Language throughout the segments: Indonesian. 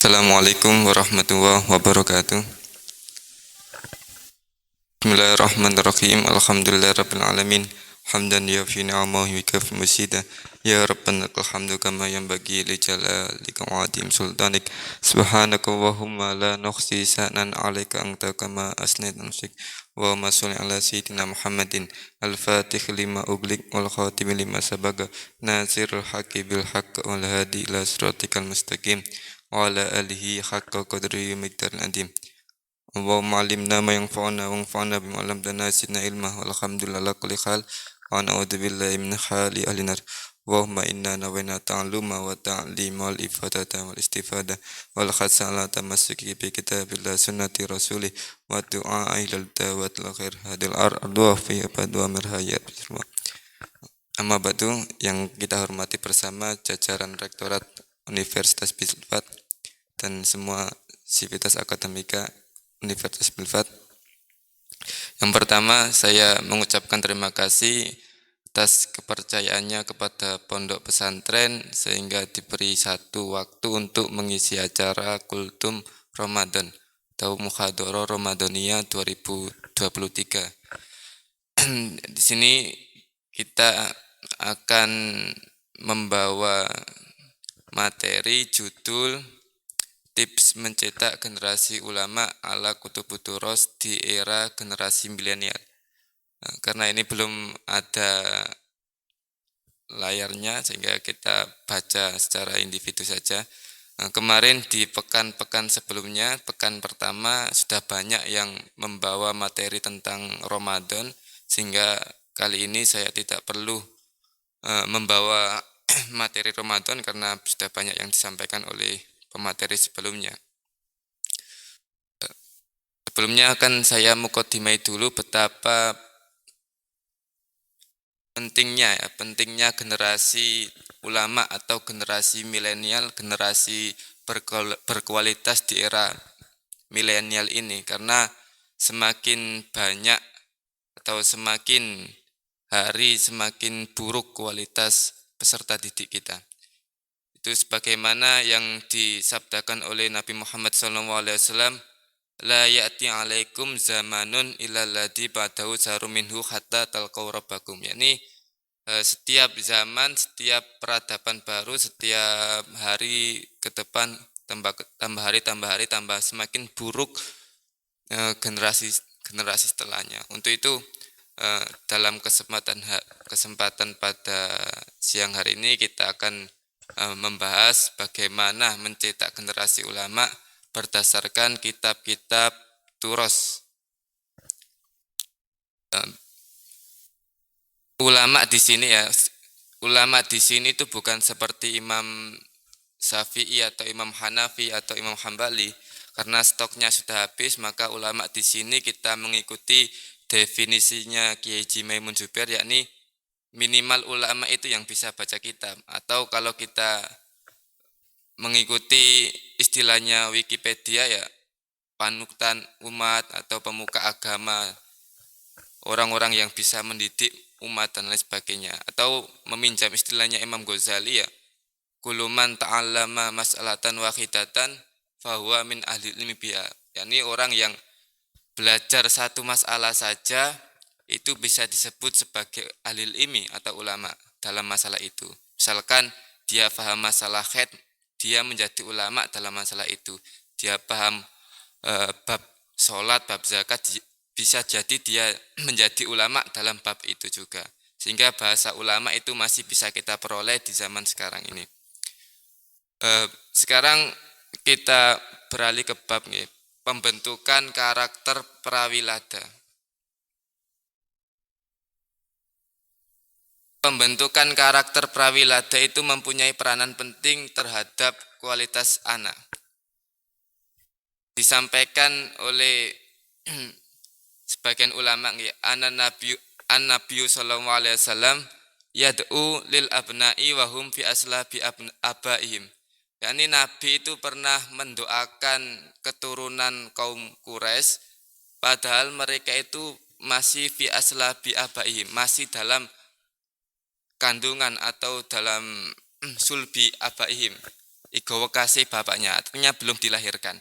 Assalamualaikum warahmatullahi wabarakatuh. Bismillahirrahmanirrahim. Alhamdulillahirabbil alamin. Hamdan yafi ni'amahu wa yukafi masjidah. Ya Rabbana lakal hamdu kama yanbaghi li jalalika wa adim sultanik. Subhanaka Allahumma la nuhsi sa'nan 'alaika anta kama asnaita nafsik. Wa ma sholli ala sayyidina Muhammadin al-fatih lima ughliq wal khatim lima sabaqa nasirul haqqi bil haqq wal hadi ila siratikal mustaqim wa ala alihi haqqa qadri miqdaril adim. Allahumma alimna ma yanfa'una wanfa'na bima 'allamtana zidna ilma walhamdulillahi ala kulli hal wa na'udzu billahi min hali ahli nar. Allahumma inna nawayna ta'alluma wa ta'lima wal ifadata wal istifada wal khassa ala tamassuki bi kitabillah sunnati rasulih wa du'a ilal dawatil khair hadil ardu fi abadwa mirhayat. Amma ba'du, yang kita hormati bersama jajaran Rektorat Universitas Filsafat dan semua sivitas akademika Universitas Filsafat. Yang pertama, saya mengucapkan terima kasih atas kepercayaannya kepada pondok pesantren sehingga diberi satu waktu untuk mengisi acara Kultum Ramadan atau Muhadharah Ramadhaniyah 2023. Di sini kita akan membawa materi judul Tips mencetak generasi ulama ala Kutubuturos di era generasi milenial. Karena ini belum ada layarnya sehingga kita baca secara individu saja. Kemarin di pekan-pekan sebelumnya, pekan pertama sudah banyak yang membawa materi tentang Ramadan sehingga kali ini saya tidak perlu membawa materi Ramadan karena sudah banyak yang disampaikan oleh pemateri sebelumnya. Sebelumnya akan saya mukadimai dulu betapa pentingnya generasi ulama atau generasi milenial, generasi berkualitas di era milenial ini, karena semakin banyak atau semakin hari semakin buruk kualitas peserta didik kita. Itu sebagaimana yang disabdakan oleh Nabi Muhammad SAW, la ya'ti alaikum zamanun illa alladhi ba'dahu syarum minhu hatta talqaw rabbakum. Yani setiap zaman, setiap peradaban baru, setiap hari ke depan tambah hari tambah semakin buruk generasi setelahnya. Untuk itu dalam kesempatan pada siang hari ini kita akan membahas bagaimana mencetak generasi ulama berdasarkan kitab-kitab turos. Ulama di sini itu bukan seperti Imam Syafi'i atau Imam Hanafi atau Imam Hambali, karena stoknya sudah habis. Maka ulama di sini kita mengikuti definisinya Kiai Haji Maimun Zubair, yakni minimal ulama itu yang bisa baca kitab, atau kalau kita mengikuti istilahnya Wikipedia ya panutan umat atau pemuka agama, orang-orang yang bisa mendidik umat dan lain sebagainya. Atau meminjam istilahnya Imam Ghazali ya, kullu man ta'allama mas'alatan wahidatan fahuwa min ahli ilmi biha. Yani orang yang belajar satu masalah saja itu bisa disebut sebagai ahli ilmi atau ulama dalam masalah itu. Misalkan dia paham masalah haid, dia menjadi ulama dalam masalah itu. Dia paham bab sholat, bab zakat, bisa jadi dia menjadi ulama dalam bab itu juga. Sehingga bahasa ulama itu masih bisa kita peroleh di zaman sekarang ini. Sekarang kita beralih ke bab nih, pembentukan karakter prawilada. Pembentukan karakter prawilada itu mempunyai peranan penting terhadap kualitas anak. Disampaikan oleh sebagian ulama, an-nabiyyu sallallahu alaihi wasallam yad'u lil abna'i wa hum fi aslabi abaihim. Yani Nabi itu pernah mendoakan keturunan kaum Quraisy padahal mereka itu masih fi aslabi abaihim, masih dalam kandungan atau dalam sulbi abaihim, Igowo kasih bapaknya, artinya belum dilahirkan.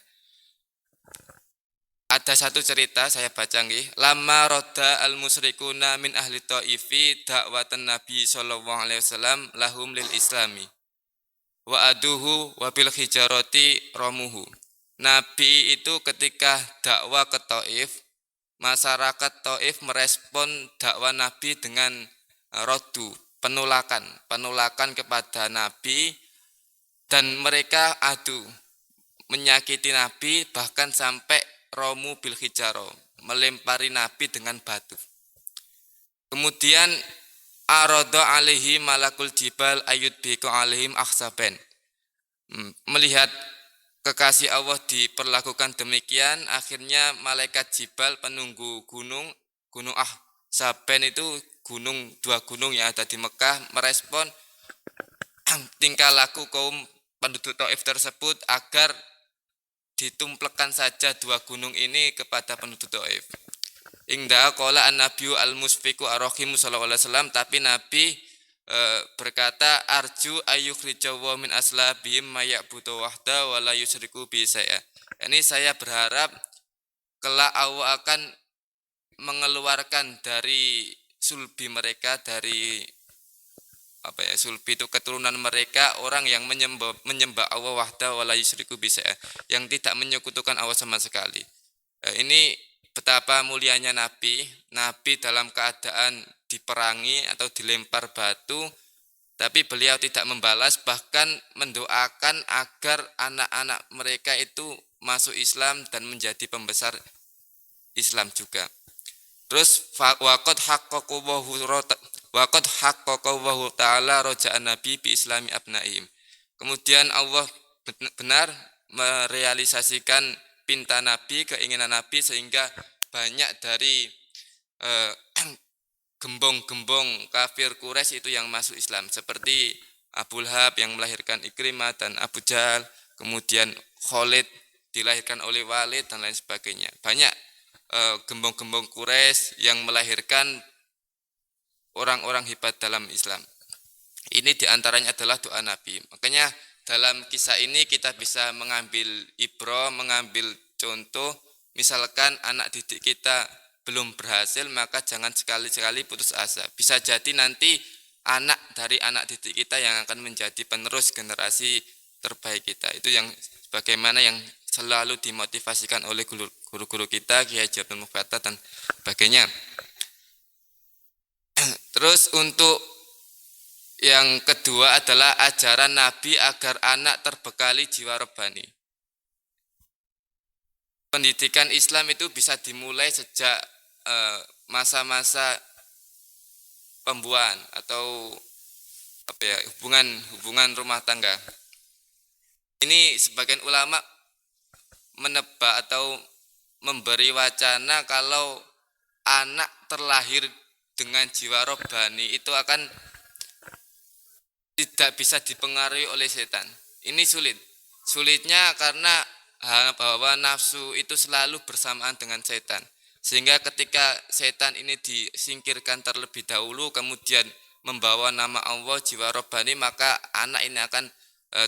Ada satu cerita saya baca nggih, lama roda al musyrikuna min ahli Thaifi dakwatan Nabi sallallahu alaihi wasallam lahum lil islami wa aduhu wa bil hijarati romuhu. Nabi itu ketika dakwah ke Taif, masyarakat Taif merespon dakwah Nabi dengan rodu, penolakan kepada Nabi, dan mereka adu menyakiti Nabi, bahkan sampai romu bil hijaro, melempari Nabi dengan batu. Kemudian arodo alaihi malakul jibal ayut biku alaihim akhsaben. Melihat kekasih Allah diperlakukan demikian, akhirnya malaikat jibal penunggu gunung Ahsaben itu dua gunung yang ada di Mekah, merespon tingkah laku kaum penduduk Taif tersebut agar ditumplekan saja dua gunung ini kepada penduduk Taif. Ingda qala an-nabiyyu al-musfiqu ar-rahim sallallahu alaihi wasallam, tapi Nabi berkata arju ayyukhrijaw min aslabihim maya'budu wahda wa la yusyriku bi syai'a. Ini saya berharap kelak Allah akan mengeluarkan dari sulbi mereka, dari sulbi itu keturunan mereka, orang yang menyembah Allah wahda wa la yusyriku bi syai'a, yang tidak menyekutukan Allah sama sekali. Ini betapa mulianya Nabi dalam keadaan diperangi atau dilempar batu, tapi beliau tidak membalas, bahkan mendoakan agar anak-anak mereka itu masuk Islam dan menjadi pembesar Islam juga. Terus waqad haqqaqahu ta'ala roja'an nabi bi islami abnaihim. Kemudian Allah benar merealisasikan pinta Nabi, keinginan Nabi, sehingga banyak dari gembong-gembong kafir Quraisy itu yang masuk Islam, seperti Abu Lahab yang melahirkan Ikrimah dan Abu Jahal, kemudian Khalid dilahirkan oleh Walid dan lain sebagainya. Banyak gembong-gembong Quraisy yang melahirkan orang-orang hebat dalam Islam. Ini diantaranya adalah doa Nabi. Makanya dalam kisah ini kita bisa mengambil ibrah, mengambil contoh. Misalkan anak didik kita belum berhasil, maka jangan sekali-sekali putus asa. Bisa jadi nanti anak dari anak didik kita yang akan menjadi penerus generasi terbaik kita. Itu yang bagaimana yang selalu dimotivasikan oleh guru-guru kita, Kiai Haji Abdul Mukhtar dan sebagainya. Terus untuk yang kedua adalah ajaran Nabi agar anak terbekali jiwa rebani. Pendidikan Islam itu bisa dimulai sejak masa-masa pembuahan atau hubungan rumah tangga. Ini sebagian ulama menebak atau memberi wacana kalau anak terlahir dengan jiwa robbani itu akan tidak bisa dipengaruhi oleh setan. Ini sulit. Sulitnya karena bahwa nafsu itu selalu bersamaan dengan setan. Sehingga ketika setan ini disingkirkan terlebih dahulu, kemudian membawa nama Allah jiwa robbani, maka anak ini akan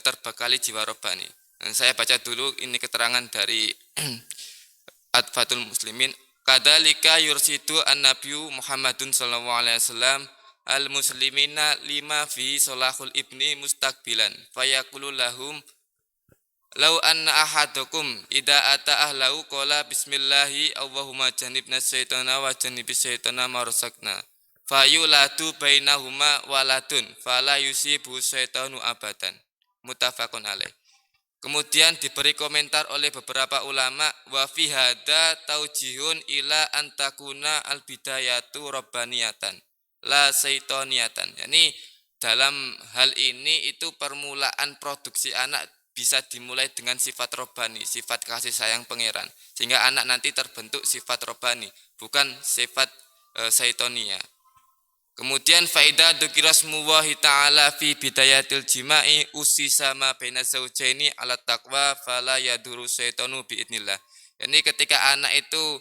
terbekali jiwa robbani. Dan saya baca dulu ini keterangan dari Adfatul Muslimin. Kadzalika yursidu an-nabiyyu Muhammadun sallallahu alaihi wasallam al-muslimina lima fi solahul ibni mustaqbilan fayaqulu lahum law anna ahadakum idza ata ahlahu qala bismillahi Allahumma jannibna syaitana wa jannibis syaitana ma razaqna fayulatu bainahuma waladun fala yusibu syaitanu abadan. Muttafaqun alaih. Kemudian diberi komentar oleh beberapa ulama, wa fi hadza taujihun ila antakuna al-bidayatu rabbaniyatan la syaitoniatan. Yani dalam hal ini itu permulaan produksi anak bisa dimulai dengan sifat robbani, sifat kasih sayang pangeran, sehingga anak nanti terbentuk sifat robbani, bukan sifat syaitonia. Kemudian faida dzikirasmullahi ta'ala fi bidayatil jima'i usisa ma baina zaujaini ala taqwa fala yaduru syaitanu biidnillah. Yani ketika anak itu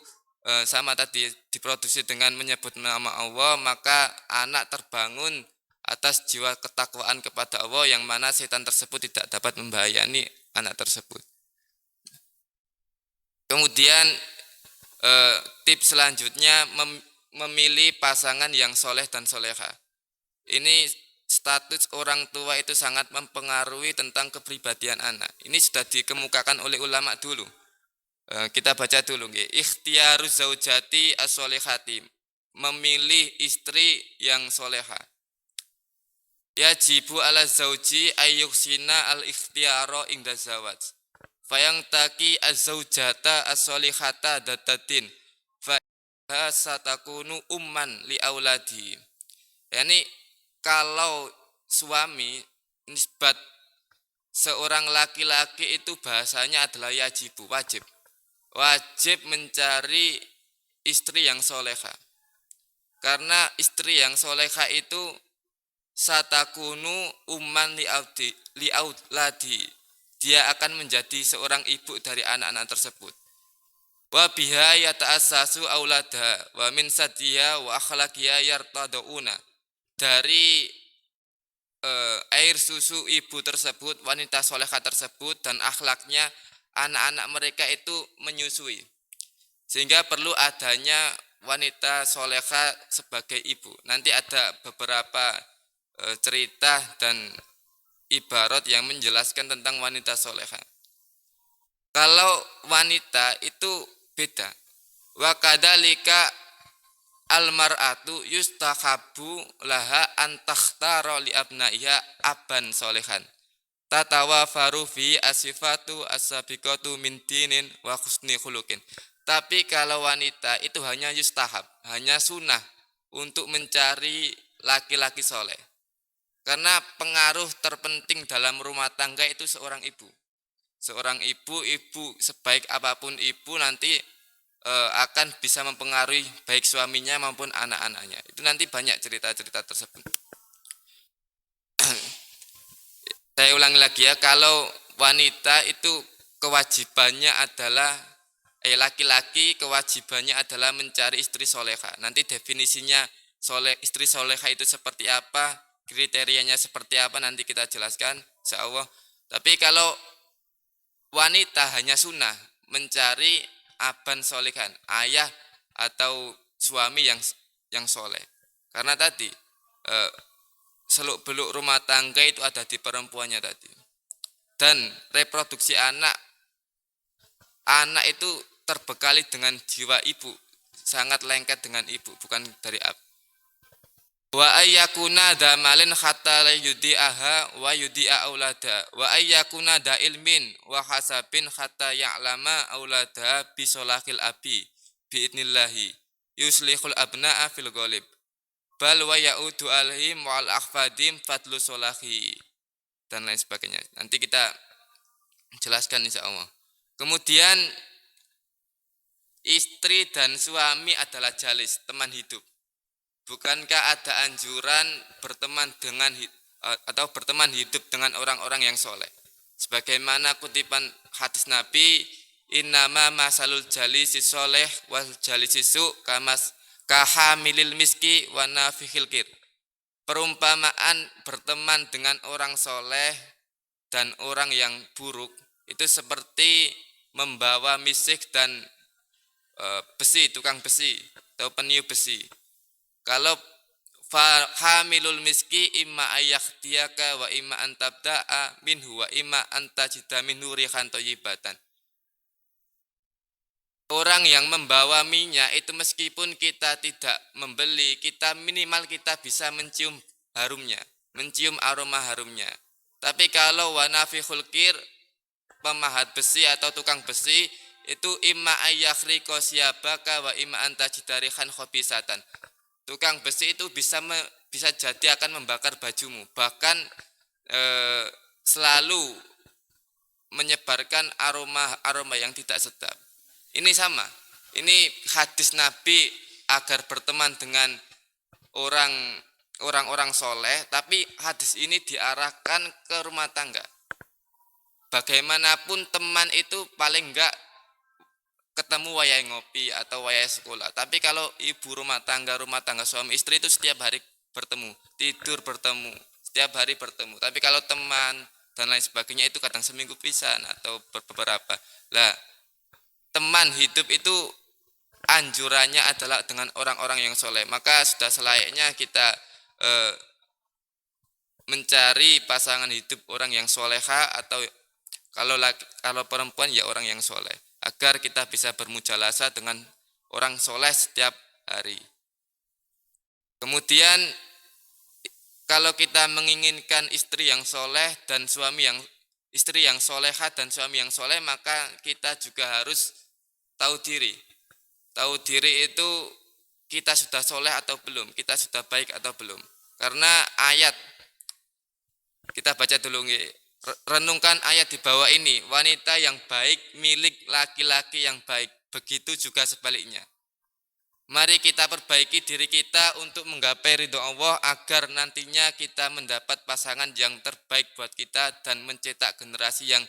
sama tadi diproduksi dengan menyebut nama Allah, maka anak terbangun atas jiwa ketakwaan kepada Allah yang mana setan tersebut tidak dapat membahayani anak tersebut. Kemudian tips selanjutnya memilih pasangan yang soleh dan soleha. Ini status orang tua itu sangat mempengaruhi tentang kepribadian anak. Ini sudah dikemukakan oleh ulama dulu. Kita baca dulu. Ikhtiaruz zaujati as-solehati. Memilih istri yang soleha. Yajibu ala zauji ayyuksina al-ikhtiyara inda zawaj. Fayang taki az-zaujata as-solihata datatin. Fa satakunu umman li auladi. Yani kalau suami nisbat seorang laki-laki itu bahasanya adalah yajibu, wajib. Wajib mencari istri yang soleha. Karena istri yang soleha itu satakunu umman li auladi. Dia akan menjadi seorang ibu dari anak-anak tersebut. Wa biha yata'assasu aulada wa min sadiha wa akhlaqiha yartadauna. Dari air susu ibu tersebut, wanita soleha tersebut dan akhlaknya anak-anak mereka itu menyusui. Sehingga perlu adanya wanita soleha sebagai ibu. Nanti ada beberapa cerita dan ibarat yang menjelaskan tentang wanita soleha. Kalau wanita itu beda. Wa kadzalika almar'atu yustahabu laha an takhtara li abnaiha aban solehan. Tatawafaru fi asifatu as-sabiqatu min dinin wa husni khuluqin. Tapi kalau wanita itu hanya yustahab, hanya sunnah untuk mencari laki-laki soleh. Karena pengaruh terpenting dalam rumah tangga itu seorang ibu. Seorang ibu sebaik apapun ibu nanti akan bisa mempengaruhi baik suaminya maupun anak-anaknya. Itu nanti banyak cerita-cerita tersebut. Saya ulangi lagi ya, kalau wanita itu kewajibannya adalah laki-laki kewajibannya adalah mencari istri soleha. Nanti definisinya istri soleha itu seperti apa, kriterianya seperti apa nanti kita jelaskan insyaallah. Tapi kalau wanita hanya sunnah mencari aban solehan, ayah atau suami yang soleh. Karena tadi seluk-beluk rumah tangga itu ada di perempuannya tadi. Dan reproduksi anak itu terbekali dengan jiwa ibu, sangat lengket dengan ibu, bukan dari ab. Wa ayyakuna damalin hatta la yudi'aha wa yudi'a aulada wa ayyakuna da ilmin wa hasabin hatta ya'lama aulada bi solahil abi bi idnillahi yuslihul abna'a fil ghalib bal wa ya'udu alaihim wa'al akhfadim fadlu solahi dan lain sebagainya. Nanti kita jelaskan insyaallah. Kemudian istri dan suami adalah jalis, teman hidup. Bukankah ada anjuran berteman dengan atau berteman hidup dengan orang-orang yang soleh? Sebagaimana kutipan hadis Nabi, innama masalul jalisi soleh wal jalisi su kahamilil miski wa nafikhil kir. Perumpamaan berteman dengan orang soleh dan orang yang buruk itu seperti membawa misik dan besi, tukang besi atau peniup besi. Kalau hamilul miski imma ayakhtiyaka wa imma antabda'a minhu wa imma antajida minhu rihan thayyibatan. Orang yang membawa minyak itu meskipun kita tidak membeli, kita minimal kita bisa mencium harumnya, mencium aroma harumnya. Tapi kalau wanafikhul kir, pemahat besi atau tukang besi itu imma ayakhriko siyabaka wa imma antajidarihan khobisatan. Tukang besi itu bisa jadi akan membakar bajumu, bahkan selalu menyebarkan aroma yang tidak sedap. Ini sama. Ini hadis Nabi agar berteman dengan orang-orang soleh, tapi hadis ini diarahkan ke rumah tangga. Bagaimanapun teman itu paling enggak ketemu wayai ngopi atau wayai sekolah. Tapi kalau ibu rumah tangga suami istri itu setiap hari bertemu, tidur bertemu, setiap hari bertemu. Tapi kalau teman dan lain sebagainya itu kadang seminggu pisan atau beberapa. Lah, teman hidup itu anjurannya adalah dengan orang-orang yang soleh. Maka sudah selayaknya kita mencari pasangan hidup orang yang soleha atau kalau perempuan ya orang yang soleh, agar kita bisa bermujalasa dengan orang soleh setiap hari. Kemudian kalau kita menginginkan istri yang soleh dan istri yang soleha dan suami yang soleh, maka kita juga harus tahu diri. Tahu diri itu kita sudah soleh atau belum, kita sudah baik atau belum. Karena ayat, kita baca dulu, renungkan ayat di bawah ini, wanita yang baik milik laki-laki yang baik, begitu juga sebaliknya. Mari kita perbaiki diri kita untuk menggapai ridho Allah agar nantinya kita mendapat pasangan yang terbaik buat kita dan mencetak generasi yang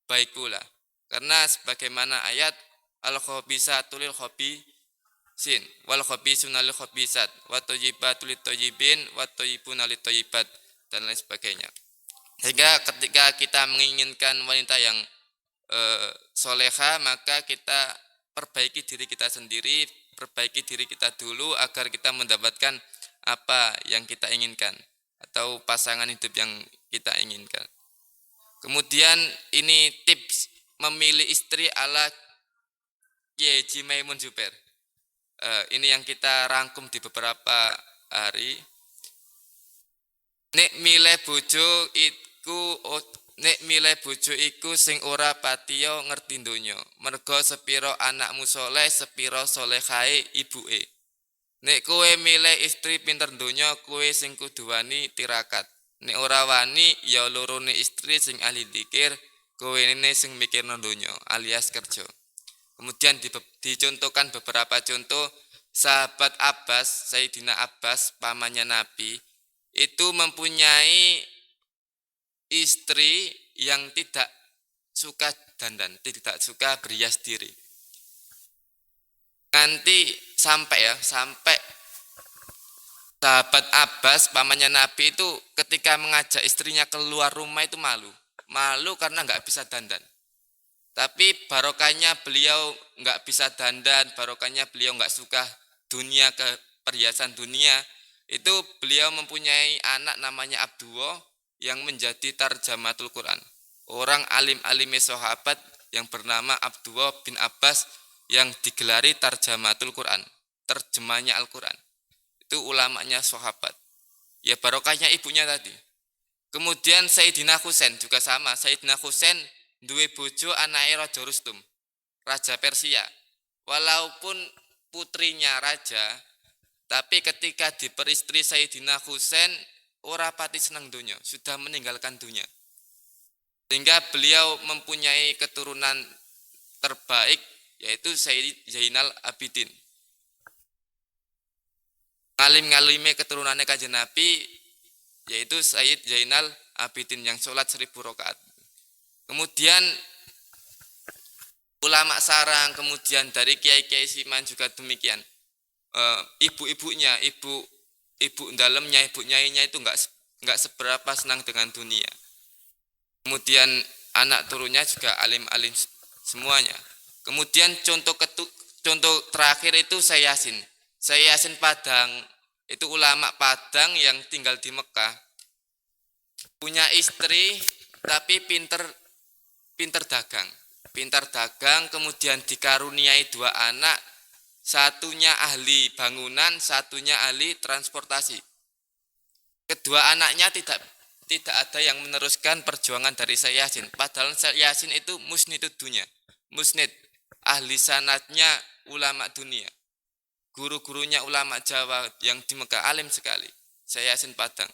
baik pula. Karena sebagaimana ayat al-khabisatu lil khabisin wal khabisuna lil khabisat wa thayyibatu lit thayyibin wa thayyibuna lit thayyibat dan lain sebagainya. Sehingga ketika kita menginginkan wanita yang soleha, maka kita perbaiki diri kita sendiri, perbaiki diri kita dulu agar kita mendapatkan apa yang kita inginkan atau pasangan hidup yang kita inginkan. Kemudian ini tips memilih istri ala Kiai Haji Maimun Zubair. Ini yang kita rangkum di beberapa hari. Nek milih bojo iku sing ora patiya ngerti donya. Merga sepira anakmu soleh, sepira solehae ibuke. Nek kowe milih istri pinter donya, kowe sing kudu wani tirakat. Nek ora wani ya lorone istri sing ahli dzikir, kowe ini sing mikirno donya alias kerja. Kemudian dicontohkan beberapa contoh. Sahabat Abbas, Sayyidina Abbas, pamannya Nabi, itu mempunyai istri yang tidak suka dandan, tidak suka berhias diri. Nanti sampai sahabat Abbas, pamannya Nabi itu ketika mengajak istrinya keluar rumah itu malu karena nggak bisa dandan. Tapi barokahnya beliau nggak bisa dandan, barokahnya beliau nggak suka dunia, ke perhiasan dunia, itu beliau mempunyai anak namanya Abdullah yang menjadi tarjamatul Quran. Orang alim-alime sahabat yang bernama Abdullah bin Abbas yang digelari tarjamatul Quran, terjemahnya Al-Quran. Itu ulamanya sahabat. Ya barokahnya ibunya tadi. Kemudian Sayyidina Husain juga sama. Sayyidina Husain duwe bojo anake Raja Rustum, Raja Persia. Walaupun putrinya raja, tapi ketika diperistri Sayyidina Husain ora pati senang dunia, sudah meninggalkan dunia. Sehingga beliau mempunyai keturunan terbaik yaitu Sayyid Zainal Abidin. Ngalim-ngalime keturunannya Kanjeng Nabi yaitu Sayyid Zainal Abidin yang sholat 1000 rakaat. Kemudian ulama sarang, kemudian dari kiai-kiai siman juga demikian. Ibu-ibunya, ibu dalamnya, ibu nyainya itu enggak seberapa senang dengan dunia. Kemudian anak turunnya juga alim-alim semuanya. Kemudian contoh terakhir itu Syekh Yasin Padang, itu ulama Padang yang tinggal di Mekah. Punya istri tapi pinter dagang, kemudian dikaruniai 2 anak, satunya ahli bangunan, satunya ahli transportasi. Kedua anaknya tidak ada yang meneruskan perjuangan dari Syekh Yasin. Padahal Syekh Yasin itu musnidud dunia, musnid, ahli sanadnya ulama dunia. Guru-gurunya ulama Jawa yang di Mekah alim sekali. Syekh Yasin Padang.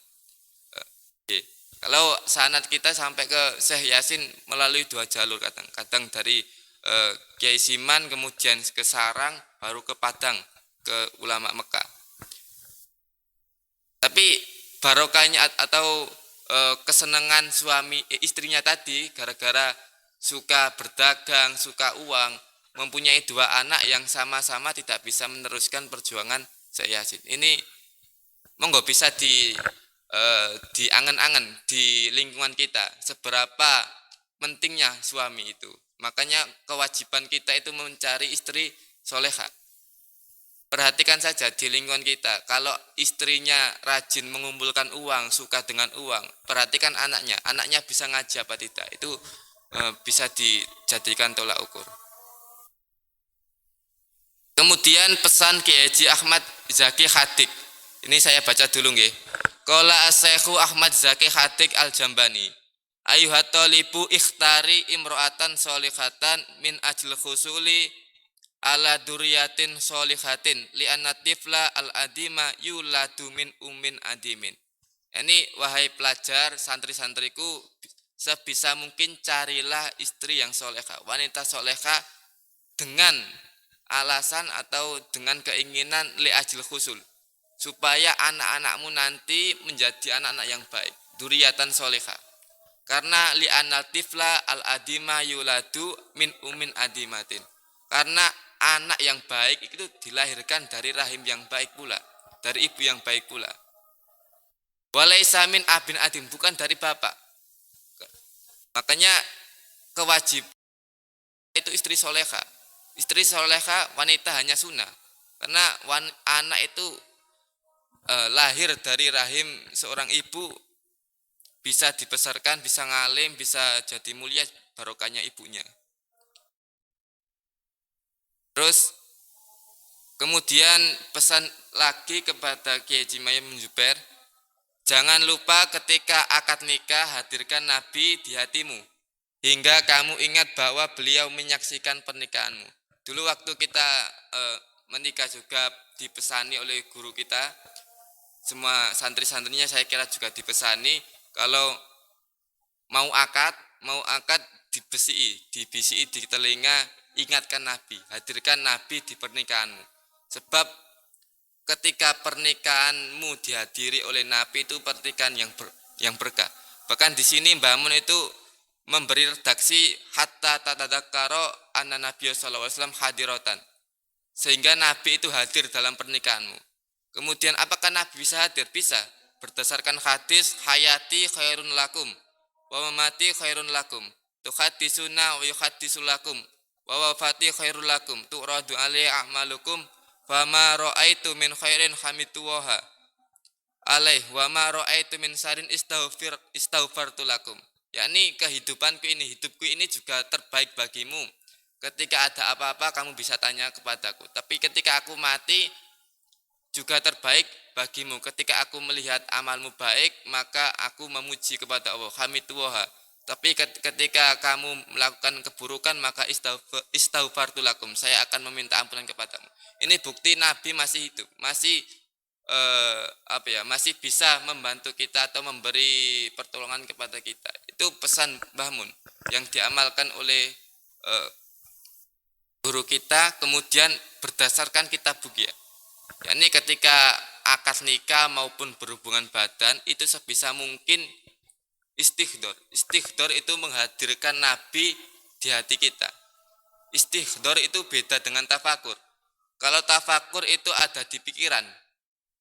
Kalau sanad kita sampai ke Syekh Yasin melalui 2 jalur kadang dari Kiai Siman, kemudian ke Sarang, baru ke Padang, ke ulama Mekah. Tapi barokahnya atau kesenangan istrinya tadi gara-gara suka berdagang, suka uang, mempunyai 2 anak yang sama-sama tidak bisa meneruskan perjuangan Syekh Yasin. Ini Monggo bisa diangen-angen di lingkungan kita seberapa pentingnya suami itu. Makanya kewajiban kita itu mencari istri soleha. Perhatikan saja di lingkungan kita, kalau istrinya rajin mengumpulkan uang, suka dengan uang, perhatikan anaknya bisa ngaji apa tidak, itu bisa dijadikan tolak ukur. Kemudian pesan Kiai Haji Ahmad Zaki Khadik, ini saya baca dulu nggih. Qala Asy-Syaikhu Ahmad Zaki Khadik Al-Jambani, ayuhat talibu ikhtari imro'atan solihatan min ajil khusuli ala duriyatin solihatin li'anna tifla al-adima yuladu min umin adimin. Ini wahai pelajar, santri-santriku, sebisa mungkin carilah istri yang soleha, wanita soleha, dengan alasan atau dengan keinginan li'ajil khusul, supaya anak-anakmu nanti menjadi anak-anak yang baik, duriyatan soleha. Karena li'anna tifla al-adima yuladu min umin adimatin. Karena anak yang baik itu dilahirkan dari rahim yang baik pula, dari ibu yang baik pula. Walaisa min abin adim, bukan dari bapak. Makanya kewajiban itu istri soleha. Istri soleha wanita hanya sunnah. Karena anak itu lahir dari rahim seorang ibu, bisa dibesarkan, bisa ngalim, bisa jadi mulia barokahnya ibunya. Terus kemudian pesan lagi kepada Kiai Haji Mahyam Zubair, jangan lupa ketika akad nikah hadirkan Nabi di hatimu, hingga kamu ingat bahwa beliau menyaksikan pernikahanmu. Dulu waktu kita menikah juga dipesani oleh guru kita, semua santri-santrinya saya kira juga dipesani, kalau mau akad dibisi di telinga, ingatkan Nabi, hadirkan Nabi di pernikahanmu. Sebab ketika pernikahanmu dihadiri oleh Nabi itu pernikahan yang berkah. Bahkan di sini Mbah Mun itu memberi redaksi hatta tatadzakara anna Nabiy sallallahu alaihi wasallam hadiratan. Sehingga Nabi itu hadir dalam pernikahanmu. Kemudian apakah Nabi bisa hadir? Bisa. Berdasarkan hadis hayati khairun lakum wa mamati khairun lakum. Tuhaddisuna wa yuhaddisul lakum. Wa wafati khairul lakum tu'radu alaihi a'malukum fama ra'aitu min khairin hamituwaha alaih wa ma ra'aitu min sarin istaghfartu lakum. Yakni hidupku ini juga terbaik bagimu. Ketika ada apa-apa kamu bisa tanya kepadaku, tapi ketika aku mati juga terbaik bagimu. Ketika aku melihat amalmu baik, maka aku memuji kepada Allah, hamituwaha. Tapi ketika kamu melakukan keburukan, maka istaghfartu lakum, saya akan meminta ampunan kepadamu. Ini bukti Nabi masih hidup, masih masih bisa membantu kita atau memberi pertolongan kepada kita. Itu pesan Mbah Mun yang diamalkan oleh guru kita, kemudian berdasarkan kitab Bugia. yakni ketika akad nikah maupun berhubungan badan itu sebisa mungkin istighdor. Istighdor itu menghadirkan Nabi di hati kita. Istighdor itu beda dengan tafakur. Kalau tafakur itu ada di pikiran,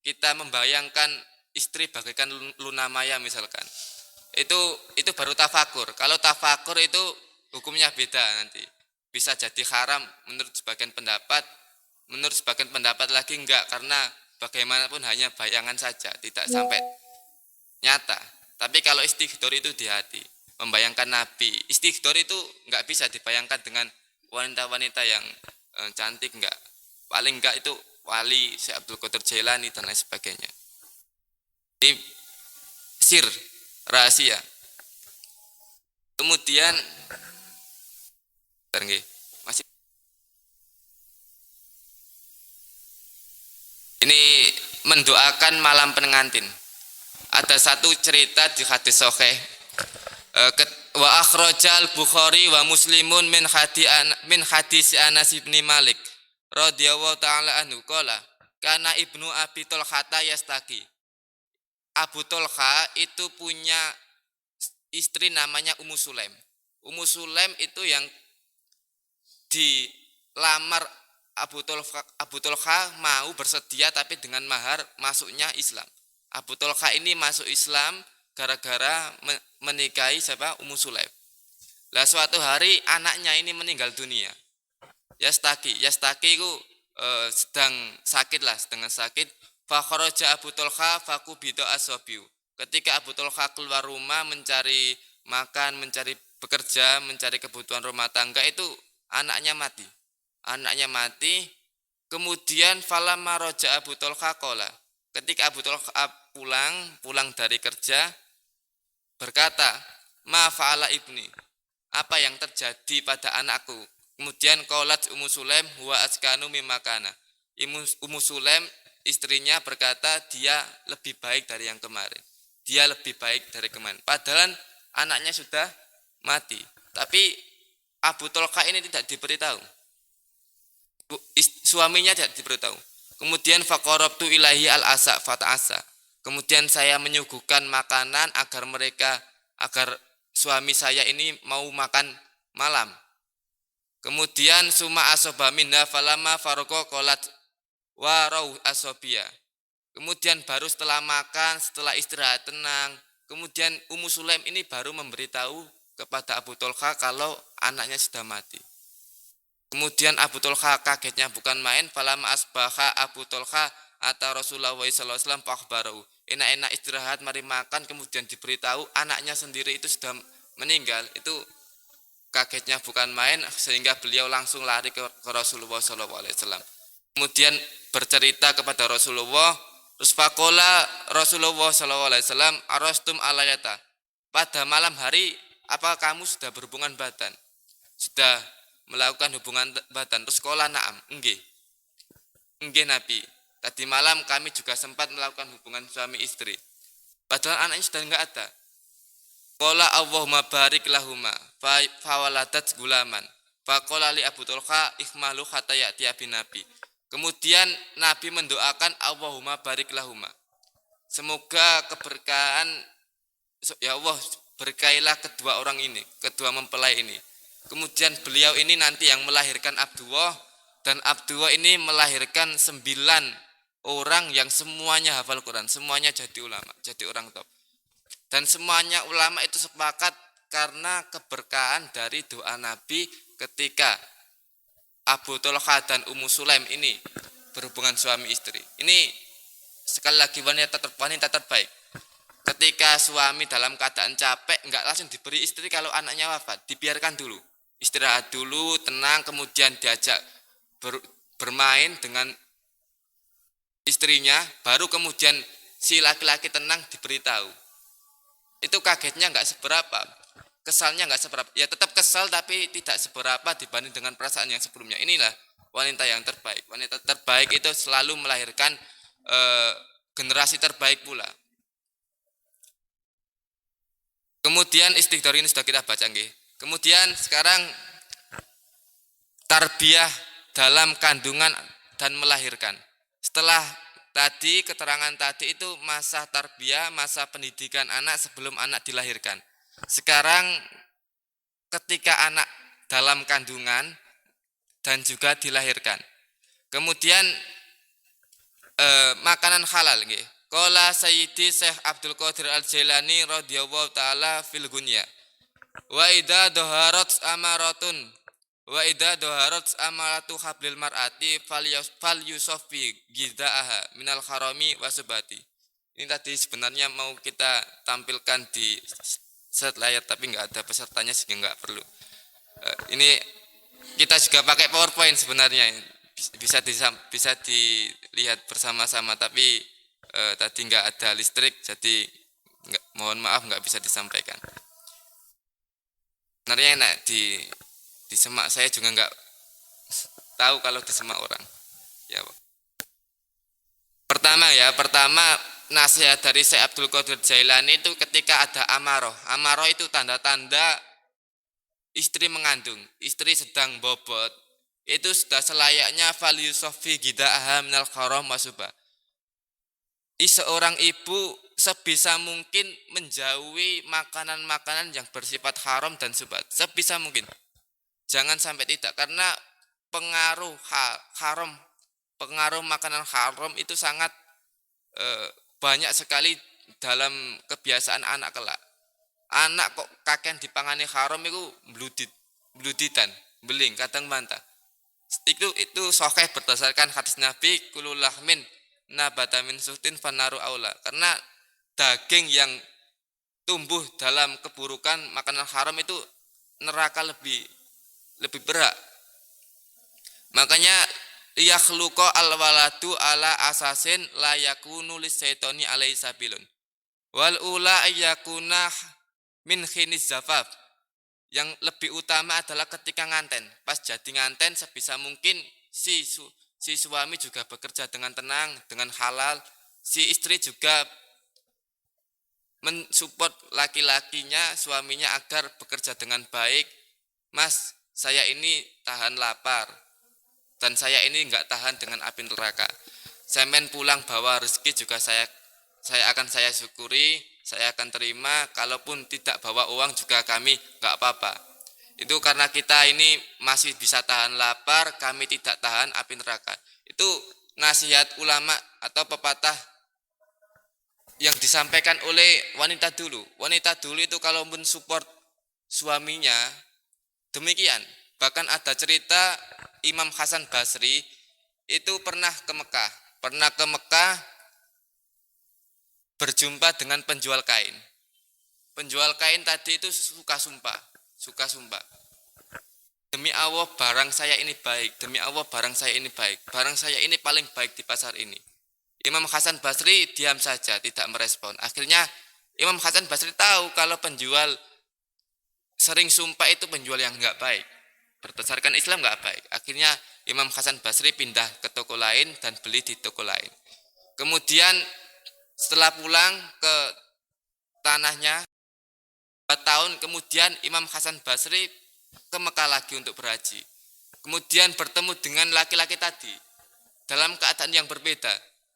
kita membayangkan istri bagaikan Luna Maya misalkan. Itu baru tafakur. Kalau tafakur itu hukumnya beda nanti. Bisa jadi haram menurut sebagian pendapat, menurut sebagian pendapat lagi enggak, karena bagaimanapun hanya bayangan saja, tidak sampai nyata. Tapi kalau istighdor itu di hati, membayangkan Nabi. Istighdor itu enggak bisa dibayangkan dengan wanita-wanita yang cantik, enggak. Paling enggak itu wali Syekh Abdul Qadir Jailani dan lain sebagainya. Ini sir, rahasia. Kemudian masih ini mendoakan malam pengantin. Ada satu cerita di hadis sahih, wa akhrajal Bukhari wa Muslimun min hadis Anas bin Malik radhiyallahu taala anhu qala kana ibnu Abi Thalha yastaqi. Abu Thalha itu punya istri namanya Ummu Sulaim. Ummu Sulaim itu yang dilamar Abu Thalha mau bersedia tapi dengan mahar masuknya Islam. Abu Tolha ini masuk Islam gara-gara menikahi siapa? Ummu Sulaim. Lah suatu hari anaknya ini meninggal dunia. Yastaki itu sedang sakit lah, sedang sakit. Fa kharaja Abu Tolha fakubito asobiu. Ketika Abu Tolha keluar rumah mencari makan, mencari bekerja, mencari kebutuhan rumah tangga, itu anaknya mati. Anaknya mati. Kemudian falamma raja Abu Tolha qala. Ketika Abu Tolha pulang dari kerja, berkata, "Ma fa'ala ibni?" Apa yang terjadi pada anakku? Kemudian qalat Ummu Sulaim huwa askanu mimakana. Ummu Sulaim istrinya berkata, dia lebih baik dari yang kemarin. Dia lebih baik dari kemarin. Padahal anaknya sudah mati. Tapi Abu Tolha ini tidak diberitahu. Suaminya tidak diberitahu. Kemudian faqarabtu ilahi al-asa fata'asa. Kemudian saya menyuguhkan makanan agar suami saya ini mau makan malam. Kemudian summa asoba minha falama faroko kolat warau asobia. Kemudian baru setelah makan, setelah istirahat tenang, kemudian Ummu Sulaim ini baru memberitahu kepada Abu Tolha kalau anaknya sudah mati. Kemudian Abu Tolha kagetnya bukan main, falama asbaha Abu Tolha atau Rasulullah SAW pakbaru. Enak-enak istirahat, mari makan, kemudian diberitahu anaknya sendiri itu sudah meninggal. Itu kagetnya bukan main, sehingga beliau langsung lari ke Rasulullah SAW. Kemudian bercerita kepada Rasulullah, terus faqala Rasulullah SAW, arostum alayata. Pada malam hari, apa kamu sudah berhubungan badan? Sudah melakukan hubungan badan? Terus qala na'am, enggih. Enggih Nabi. Tadi malam kami juga sempat melakukan hubungan suami istri. Padahal anaknya sudah enggak ada. Qala Allahumma barik lahuma fawaladat gulaman. Faqala li Abu Tolha ikhmalu hatta ya'ti bin Nabi. Kemudian Nabi mendoakan Allahumma barik lahuma. Semoga keberkahan, ya Allah, berkailah kedua orang ini, kedua mempelai ini. Kemudian beliau ini nanti yang melahirkan Abdullah, dan Abdullah ini melahirkan 9 orang yang semuanya hafal Quran, semuanya jadi ulama, jadi orang top. Dan semuanya ulama itu sepakat karena keberkahan dari doa Nabi ketika Abu Tolha dan Ummu Sulaim ini berhubungan suami istri. Ini sekali lagi wanita terbaik. Ketika suami dalam keadaan capek, enggak langsung diberi istri kalau anaknya wafat. Dibiarkan dulu. Istirahat dulu, tenang, kemudian diajak bermain dengan istrinya, baru kemudian si laki-laki tenang diberitahu. Itu kagetnya enggak seberapa. Kesalnya enggak seberapa. Ya tetap kesal tapi tidak seberapa dibanding dengan perasaan yang sebelumnya. Inilah wanita yang terbaik. Wanita terbaik itu selalu melahirkan generasi terbaik pula. Kemudian istighfar ini sudah kita baca nggih. Kemudian sekarang tarbiyah dalam kandungan dan melahirkan. Setelah tadi keterangan tadi itu masa tarbiyah, masa pendidikan anak sebelum anak dilahirkan. Sekarang ketika anak dalam kandungan dan juga dilahirkan. Kemudian makanan halal nggih. Qala Sayyidi Syekh Abdul Qadir Al-Jailani radhiyallahu taala fil gunya. Wa idza dhaharat amaratun wa idza dhaharat amaratu hablil mar'ati falyusaffi gidaaha minal harami wasubati. Ini tadi sebenarnya mau kita tampilkan di set layar tapi enggak ada pesertanya sehingga enggak perlu. Ini kita juga pakai PowerPoint sebenarnya. Bisa dilihat bersama-sama tapi tadi enggak ada listrik jadi mohon maaf enggak bisa disampaikan. Sebenarnya enak disemak, saya juga enggak tahu kalau disemak orang. Ya. Pertama nasihat dari Syekh Abdul Qadir Jailani itu ketika ada amaroh. Amaroh itu tanda-tanda istri mengandung, istri sedang bobot. Itu sudah selayaknya falyusaffi gidaaha minal haram wasubah. Seorang ibu sebisa mungkin menjauhi makanan-makanan yang bersifat haram dan subhat. Sebisa mungkin. Jangan sampai tidak, karena pengaruh makanan haram itu sangat banyak sekali dalam kebiasaan anak kelak. Anak kok kakean dipangani haram itu bluditan, beling, kadang mantah. Itu sahih berdasarkan hadis Nabi kullu lahmin nabata min suhtin fanaru aula. Karena daging yang tumbuh dalam keburukan makanan haram itu neraka lebih berat. Makanya yakhluqa alwaladu ala asasin la yakunu lisyaitani alaihi sabilun. Wal ula ayyakuna min khinis zafaf. Yang lebih utama adalah ketika nganten. Pas jadi nganten sebisa mungkin si suami juga bekerja dengan tenang, dengan halal. Si istri juga mensupport laki-lakinya, suaminya agar bekerja dengan baik. Mas, saya ini tahan lapar. Dan saya ini enggak tahan dengan api neraka. Semen pulang bawa rezeki juga saya akan syukuri, saya akan terima. Kalaupun tidak bawa uang juga kami enggak apa-apa. Itu karena kita ini masih bisa tahan lapar, kami tidak tahan api neraka. Itu nasihat ulama atau pepatah yang disampaikan oleh wanita dulu. Wanita dulu itu kalau mensupport suaminya demikian. Bahkan ada cerita Imam Hasan Basri itu pernah ke Mekah berjumpa dengan penjual kain. Penjual kain tadi itu suka sumpah. Demi Allah barang saya ini baik, demi Allah barang saya ini baik. Barang saya ini paling baik di pasar ini. Imam Hasan Basri diam saja, tidak merespon. Akhirnya Imam Hasan Basri tahu kalau penjual sering sumpah itu penjual yang enggak baik. Berdasarkan Islam enggak baik. Akhirnya Imam Hasan Basri pindah ke toko lain dan beli di toko lain. Kemudian setelah pulang ke tanahnya 4 tahun kemudian Imam Hasan Basri ke Mekah lagi untuk berhaji. Kemudian bertemu dengan laki-laki tadi dalam keadaan yang berbeda.